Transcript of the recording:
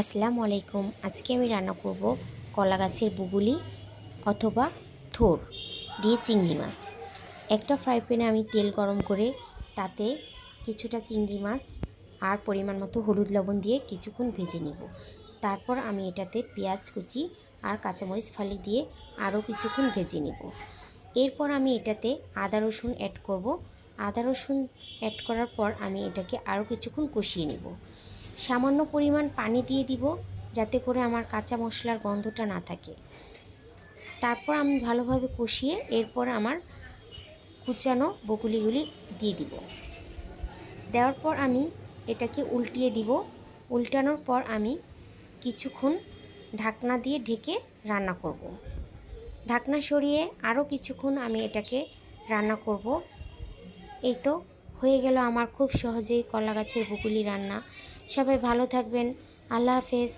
আসসালামু আলাইকুম। আজকে আমি রান্না করব কলা গাছের বুগুলি অথবা থোড় দিয়ে চিংড়ি মাছ। একটা ফ্রাই প্যানে আমি তেল গরম করে তাতে কিছুটা চিংড়ি মাছ আর পরিমাণ মতো হলুদ লবণ দিয়ে কিছুক্ষণ ভেজে নিব। তারপর আমি এটাতে পেঁয়াজ কুচি আর কাঁচামরিচ ফালি দিয়ে আরও কিছুক্ষণ ভেজে নিব। এরপর আমি এটাতে আদা রসুন অ্যাড করব। আদা রসুন অ্যাড করার পর আমি এটাকে আরও কিছুক্ষণ কষিয়ে নেব। সামান্য পরিমাণ পানি দিয়ে দিব যাতে করে আমার কাঁচা মশলার গন্ধটা না থাকে। তারপর আমি ভালোভাবে কষিয়ে এরপর আমার কুচানো বকুলিগুলি দিয়ে দিব। দেওয়ার পর আমি এটাকে উল্টিয়ে দিব। উল্টানোর পর আমি কিছুক্ষণ ঢাকনা দিয়ে ঢেকে রান্না করব। ঢাকনা সরিয়ে আরও কিছুক্ষণ আমি এটাকে রান্না করব। এই তো হয়ে গেল আমার খুব সহজেই কলা গাছের বকুলি রান্না। সবাই ভালো থাকবেন। আল্লাহ হাফেজ।